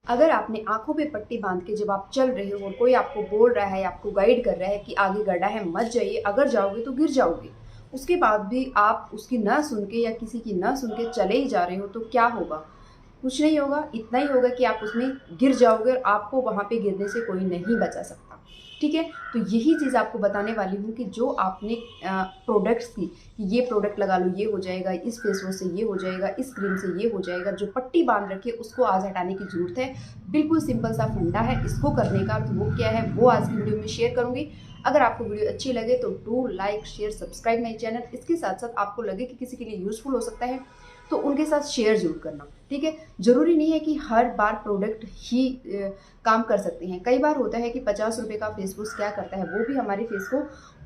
अगर आपने आँखों पे पट्टी बाँध के जब आप चल रहे हो और कोई आपको बोल रहा है, आपको गाइड कर रहा है कि आगे गड्ढा है मत जाइए, अगर जाओगे तो गिर जाओगे। उसके बाद भी आप उसकी ना सुन के या किसी की ना सुन के चले ही जा रहे हो तो क्या होगा? कुछ नहीं होगा, इतना ही होगा कि आप उसमें गिर जाओगे और आपको वहाँ पे गिरने से कोई नहीं बचा सकता। ठीक है? तो यही चीज़ आपको बताने वाली हूँ कि जो आपने प्रोडक्ट्स की कि ये प्रोडक्ट लगा लो, ये हो जाएगा, इस फेस वॉश से ये हो जाएगा, इस क्रीम से ये हो जाएगा, जो पट्टी बाँध रखी है उसको आज हटाने की ज़रूरत है। बिल्कुल सिंपल सा फंडा है इसको करने का, तो वो क्या है वो आज की वीडियो में शेयर करूँगी। अगर आपको वीडियो अच्छी लगे तो do like, share, subscribe my channel. इसके साथ-साथ आपको लगे कि किसी के लिए यूज़फुल हो सकता है तो उनके साथ शेयर ज़रूर करना, ठीक है? ज़रूरी नहीं है कि हर बार प्रोडक्ट ही काम कर सकते हैं। कई बार होता है कि 50 रुपए का फेस वॉश क्या करता है, वो भी हमारे फेस को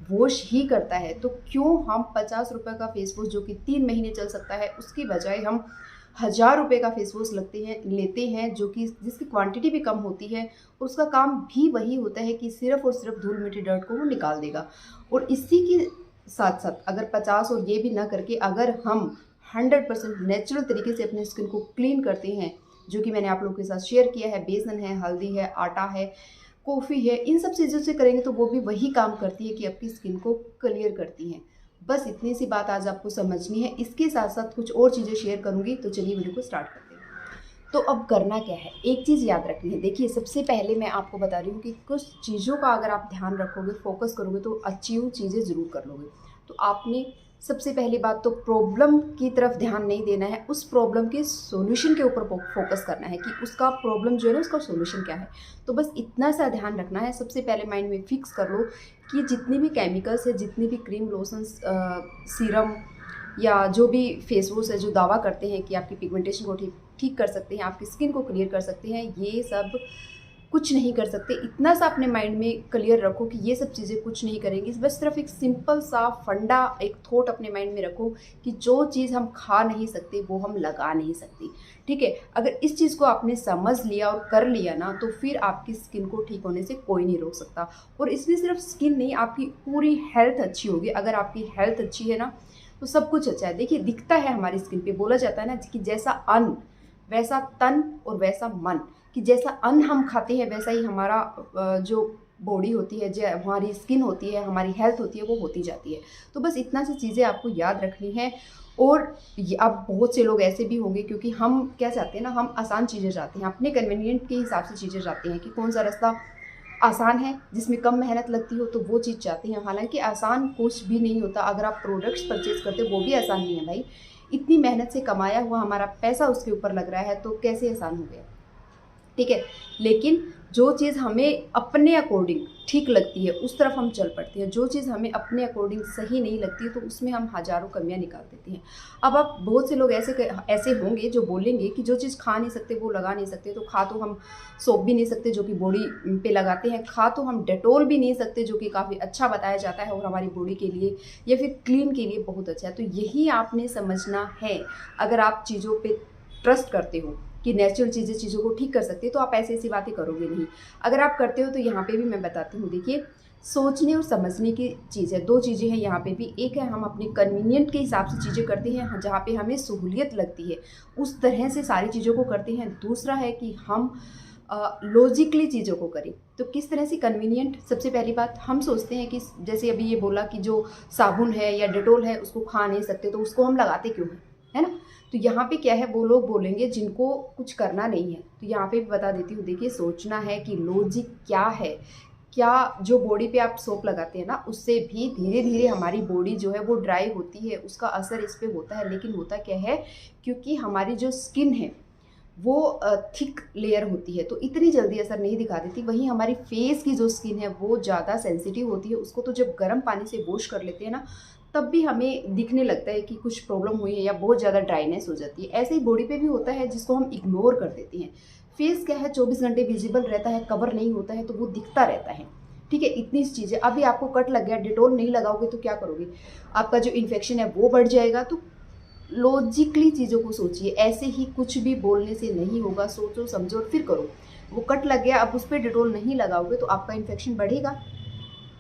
वॉश ही करता है। तो क्यों हम 50 रुपए का फेस वॉश जो कि 3 महीने चल सकता है, उसकी बजाय हम 1000 रुपए का फेस वॉश लेते हैं जो कि जिसकी क्वांटिटी भी कम होती है और उसका काम भी वही होता है कि सिर्फ़ और सिर्फ़ धूल-मिट्टी, डर्ट को वो निकाल देगा। और इसी के साथ-साथ अगर 50 और ये भी ना करके अगर हम 100% नेचुरल तरीके से अपने स्किन को क्लीन करते हैं, जो कि मैंने आप लोगों के साथ शेयर किया है, बेसन है, हल्दी है, आटा है, कॉफ़ी है, इन सब चीज़ों से करेंगे तो वो भी वही काम करती है कि आपकी स्किन को क्लियर करती हैं। बस इतनी सी बात आज आपको समझनी है। इसके साथ-साथ कुछ और चीज़ें शेयर करूँगी, तो चलिए वीडियो को स्टार्ट करते हैं। तो अब करना क्या है? एक चीज़ याद रखनी है। देखिए, सबसे पहले मैं आपको बता रही हूँ कि कुछ चीज़ों का अगर आप ध्यान रखोगे, फ़ोकस करोगे तो अचीव चीज़ें ज़रूर कर लोगे। तो आपने सबसे पहली बात तो प्रॉब्लम की तरफ ध्यान नहीं देना है, उस प्रॉब्लम के सॉल्यूशन के ऊपर फ़ोकस करना है कि उसका प्रॉब्लम जो है ना, उसका सॉल्यूशन क्या है। तो बस इतना सा ध्यान रखना है। सबसे पहले माइंड में फ़िक्स कर लो कि जितनी भी केमिकल्स है, जितनी भी क्रीम, लोशंस, सीरम या जो भी फेस वॉश है जो दावा करते हैं कि आपकी पिगमेंटेशन को ठीक ठीक कर सकते हैं, आपकी स्किन को क्लियर कर सकते हैं, ये सब कुछ नहीं कर सकते। इतना सा अपने माइंड में क्लियर रखो कि ये सब चीज़ें कुछ नहीं करेंगी। बस सिर्फ एक सिंपल सा फंडा, एक थॉट अपने माइंड में रखो कि जो चीज़ हम खा नहीं सकते वो हम लगा नहीं सकते, ठीक है? अगर इस चीज़ को आपने समझ लिया और कर लिया ना, तो फिर आपकी स्किन को ठीक होने से कोई नहीं रोक सकता। और इसमें सिर्फ स्किन नहीं, आपकी पूरी हेल्थ अच्छी होगी। अगर आपकी हेल्थ अच्छी है ना, तो सब कुछ अच्छा है। देखिए, दिखता है हमारी स्किन पे, बोला जाता है ना कि जैसा अन्न वैसा तन और वैसा मन, कि जैसा अन्न हम खाते हैं वैसा ही हमारा जो बॉडी होती है, जो हमारी स्किन होती है, हमारी हेल्थ होती है, वो होती जाती है। तो बस इतना सी चीज़ें आपको याद रखनी है। और अब बहुत से लोग ऐसे भी होंगे, क्योंकि हम क्या चाहते हैं ना, हम आसान चीज़ें चाहते हैं, अपने कन्वीनियंट के हिसाब से चीज़ें चाहते हैं कि कौन सा रास्ता आसान है, जिसमें कम मेहनत लगती हो, तो वो चीज़ चाहते हैं। हालाँकि आसान कुछ भी नहीं होता। अगर आप प्रोडक्ट्स परचेज़ करते हो वो भी आसान नहीं है भाई। इतनी मेहनत से कमाया हुआ हमारा पैसा उसके ऊपर लग रहा है, तो कैसे आसान हो गया? ठीक है? लेकिन जो चीज़ हमें अपने अकॉर्डिंग ठीक लगती है, उस तरफ हम चल पड़ते हैं। जो चीज़ हमें अपने अकॉर्डिंग सही नहीं लगती है, तो उसमें हम हज़ारों कमियाँ निकाल देते हैं। अब आप बहुत से लोग ऐसे होंगे जो बोलेंगे कि जो चीज़ खा नहीं सकते, वो लगा नहीं सकते। तो खा तो हम सोप भी नहीं सकते, जो कि बॉडी पे लगाते हैं। खा तो हम डेटॉल भी नहीं सकते, जो कि काफ़ी अच्छा बताया जाता है और हमारी बॉडी के लिए या फिर क्लीन के लिए बहुत अच्छा है। तो यही आपने समझना है। अगर आप चीज़ों पे ट्रस्ट करते हो कि नेचुरल चीज़ें चीज़ों को ठीक कर सकती है, तो आप ऐसी-ऐसी बातें करोगे नहीं। अगर आप करते हो तो यहाँ पे भी मैं बताती हूँ। देखिए, सोचने और समझने की चीज़ है, 2 चीज़ें हैं यहाँ पे भी। एक है हम अपने कन्वीनिएंट के हिसाब से चीज़ें करते हैं, जहाँ पे हमें सहूलियत लगती है, उस तरह से सारी चीज़ों को करते हैं। दूसरा है कि हम लॉजिकली चीज़ों को करें। तो किस तरह से कन्वीनिएंट, सबसे पहली बात हम सोचते हैं कि जैसे अभी ये बोला कि जो साबुन है या डेटॉल है उसको खा नहीं सकते, तो उसको हम लगाते क्यों हैं? है ना? तो यहाँ पे क्या है, वो लोग बोलेंगे जिनको कुछ करना नहीं है। तो यहाँ पे भी बता देती हूँ। देखिए, सोचना है कि लॉजिक क्या है। क्या जो बॉडी पे आप सोप लगाते हैं ना, उससे भी धीरे-धीरे हमारी बॉडी जो है वो ड्राई होती है, उसका असर इस पे होता है। लेकिन होता क्या है, क्योंकि हमारी जो स्किन है वो थिक लेयर होती है, तो इतनी जल्दी असर नहीं दिखा देती। वहीं हमारी फेस की जो स्किन है वो ज़्यादा सेंसिटिव होती है। उसको तो जब गर्म पानी से वॉश कर लेते हैं ना, तब भी हमें दिखने लगता है कि कुछ प्रॉब्लम हुई है या बहुत ज़्यादा ड्राइनेस हो जाती है। ऐसे ही बॉडी पे भी होता है, जिसको हम इग्नोर कर देते हैं। फेस क्या है, 24 घंटे विजिबल रहता है, कवर नहीं होता है, तो वो दिखता रहता है। ठीक है? इतनी सी चीज़ है। अभी आपको कट लग गया, डेटॉल नहीं लगाओगे तो क्या करोगे? आपका जो इन्फेक्शन है वो बढ़ जाएगा। तो लॉजिकली चीज़ों को सोचिए, ऐसे ही कुछ भी बोलने से नहीं होगा। सोचो, समझो और फिर करो। वो कट लग गया, अब उस पे डेटॉल नहीं लगाओगे तो आपका इन्फेक्शन बढ़ेगा।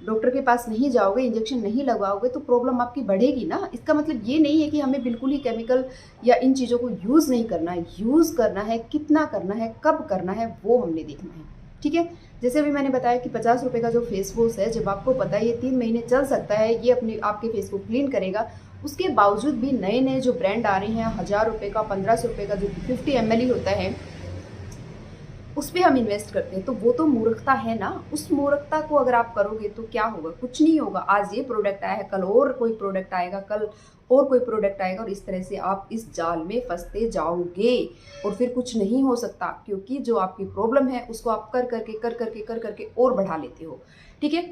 डॉक्टर के पास नहीं जाओगे, इंजेक्शन नहीं लगवाओगे तो प्रॉब्लम आपकी बढ़ेगी ना। इसका मतलब ये नहीं है कि हमें बिल्कुल ही केमिकल या इन चीज़ों को यूज़ नहीं करना है। यूज़ करना है, कितना करना है, कब करना है, वो हमने देखना है, ठीक है। जैसे अभी मैंने बताया कि 50 रुपये का जो फेस वॉश है, जब आपको पता है ये 3 महीने चल सकता है, ये अपनी आपके फेस को क्लीन करेगा, उसके बावजूद भी नए नए जो ब्रांड आ रहे हैं, 1000 रुपये का, 1500 रुपये का, जो 50 ml ही होता है, उस पे हम इन्वेस्ट करते हैं। तो वो तो मूर्खता है ना। उस मूर्खता को अगर आप करोगे तो क्या होगा? कुछ नहीं होगा। आज ये प्रोडक्ट आया है, कल और कोई प्रोडक्ट आएगा, कल और कोई प्रोडक्ट आएगा, और इस तरह से आप इस जाल में फंसते जाओगे और फिर कुछ नहीं हो सकता, क्योंकि जो आपकी प्रॉब्लम है उसको आप कर करके और बढ़ा लेते हो, ठीक है।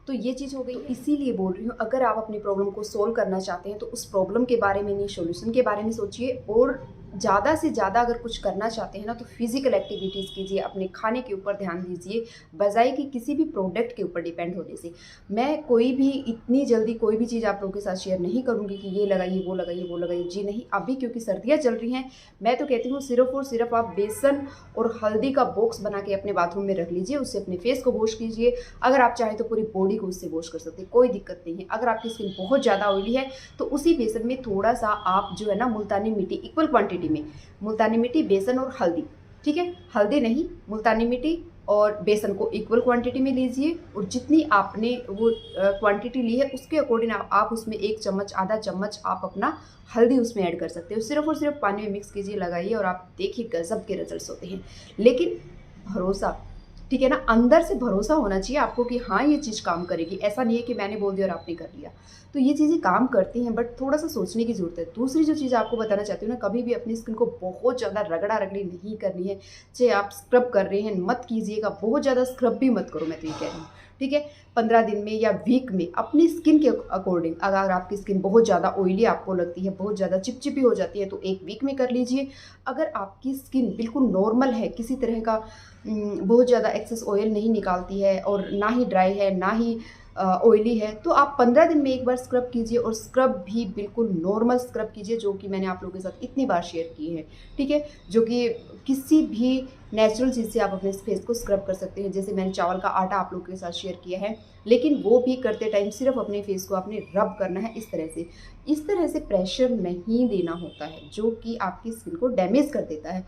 तो ये चीज़ हो गई। तो इसीलिए बोल रही हूँ, अगर आप अपनी प्रॉब्लम को सोल्व करना चाहते हैं तो उस प्रॉब्लम के बारे में नहीं, सॉल्यूशन के बारे में सोचिए। और ज़्यादा से ज़्यादा अगर कुछ करना चाहते हैं ना, तो फिजिकल एक्टिविटीज़ कीजिए, अपने खाने के ऊपर ध्यान दीजिए, बजाय कि किसी भी प्रोडक्ट के ऊपर डिपेंड होने से। मैं कोई भी इतनी जल्दी कोई भी चीज़ आप लोगों के साथ शेयर नहीं करूँगी कि ये लगाइए, वो लगाइए, वो लगाइए, जी नहीं। अभी क्योंकि सर्दियाँ चल रही हैं, मैं तो कहती हूँ सिर्फ और सिर्फ आप बेसन और हल्दी का बॉक्स बना के अपने बाथरूम में रख लीजिए, उससे अपने फेस को वॉश कीजिए। अगर आप चाहें तो पूरी बॉडी को उससे वॉश कर सकते हैं, कोई दिक्कत नहीं है। अगर आपकी स्किन बहुत ज़्यादा ऑयली है तो उसी बेसन में थोड़ा सा आप जो है ना, मुल्तानी मिट्टी इक्वल क्वांटिटी में, मुल्तानी मिट्टी, बेसन और हल्दी, ठीक है, हल्दी नहीं, मुल्तानी मिट्टी और बेसन को इक्वल क्वांटिटी में लीजिए, और जितनी आपने वो क्वांटिटी ली है उसके अकॉर्डिंग आप उसमें 1 चम्मच, आधा चम्मच आप अपना हल्दी उसमें ऐड कर सकते हो। सिर्फ और सिर्फ पानी में मिक्स कीजिए, लगाइए, और आप देखिए गजब के रिजल्ट्स होते हैं। लेकिन भरोसा, ठीक है ना, अंदर से भरोसा होना चाहिए आपको कि हाँ ये चीज़ काम करेगी। ऐसा नहीं है कि मैंने बोल दिया और आपने कर लिया। तो ये चीज़ें काम करती हैं, बट थोड़ा सा सोचने की ज़रूरत है। दूसरी जो चीज़ आपको बताना चाहती हूँ ना, कभी भी अपनी स्किन को बहुत ज़्यादा रगड़ा रगड़ी नहीं करनी है। चाहे आप स्क्रब कर रहे हैं, मत कीजिएगा, बहुत ज़्यादा स्क्रब भी मत करो, मैं तो ये कह रही हूँ, ठीक है। 15 दिन में या वीक में अपनी स्किन के अकॉर्डिंग, अगर आपकी स्किन बहुत ज़्यादा ऑयली आपको लगती है, बहुत ज़्यादा चिपचिपी हो जाती है, तो 1 वीक में कर लीजिए। अगर आपकी स्किन बिल्कुल नॉर्मल है, किसी तरह का बहुत ज़्यादा एक्सेस ऑयल नहीं निकालती है, और ना ही ड्राई है, ना ही ऑयली है, तो आप 15 दिन में एक बार स्क्रब कीजिए, और स्क्रब भी बिल्कुल नॉर्मल स्क्रब कीजिए, जो कि मैंने आप लोगों के साथ इतनी बार शेयर की है, ठीक है। जो कि किसी भी नेचुरल चीज़ से आप अपने फेस को स्क्रब कर सकते हैं। जैसे मैंने चावल का आटा आप लोगों के साथ शेयर किया है, लेकिन वो भी करते टाइम सिर्फ अपने फेस को आपने रब करना है, इस तरह से प्रेशर नहीं देना होता है, जो कि आपकी स्किन को डैमेज कर देता है।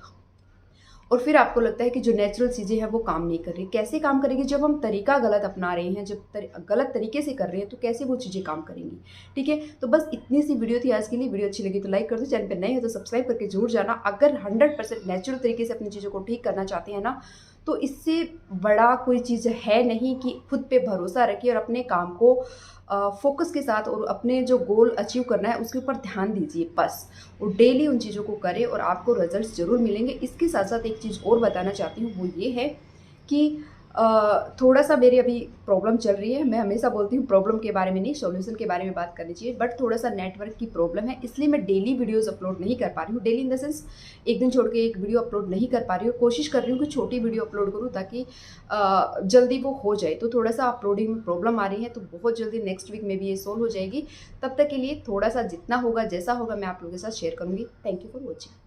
और फिर आपको लगता है कि जो नेचुरल चीज़ें हैं वो काम नहीं कर रही। कैसे काम करेगी? जब हम तरीका गलत अपना रहे हैं, जब गलत तरीके से कर रहे हैं, तो कैसे वो चीज़ें काम करेंगी, ठीक है। तो बस इतनी सी वीडियो थी आज के लिए। वीडियो अच्छी लगी तो लाइक कर दो, चैनल पर नए हो तो सब्सक्राइब करके जरूर जाना। अगर 100% नेचुरल तरीके से अपनी चीज़ों को ठीक करना चाहते हैं ना, तो इससे बड़ा कोई चीज़ है नहीं कि खुद पे भरोसा रखिए और अपने काम को फोकस के साथ, और अपने जो गोल अचीव करना है उसके ऊपर ध्यान दीजिए बस। और डेली उन चीज़ों को करें और आपको रिजल्ट्स ज़रूर मिलेंगे। इसके साथ साथ एक चीज़ और बताना चाहती हूँ, वो ये है कि थोड़ा सा मेरी अभी प्रॉब्लम चल रही है। मैं हमेशा बोलती हूँ प्रॉब्लम के बारे में नहीं, सॉल्यूशन के बारे में बात करनी चाहिए, बट थोड़ा सा नेटवर्क की प्रॉब्लम है, इसलिए मैं डेली वीडियोस अपलोड नहीं कर पा रही हूँ। डेली इन द सेंस एक दिन छोड़ के एक वीडियो अपलोड नहीं कर पा रही हूँ। कोशिश कर रही हूँ कि छोटी वीडियो अपलोड करूँ, ताकि जल्दी वो हो जाए। तो थोड़ा सा अपलोडिंग में प्रॉब्लम आ रही है, तो बहुत जल्दी नेक्स्ट वीक में भी ये सोल्व हो जाएगी। तब तक के लिए थोड़ा सा जितना होगा, जैसा होगा, मैं आप लोगों के साथ शेयर करूँगी। Thank you for watching.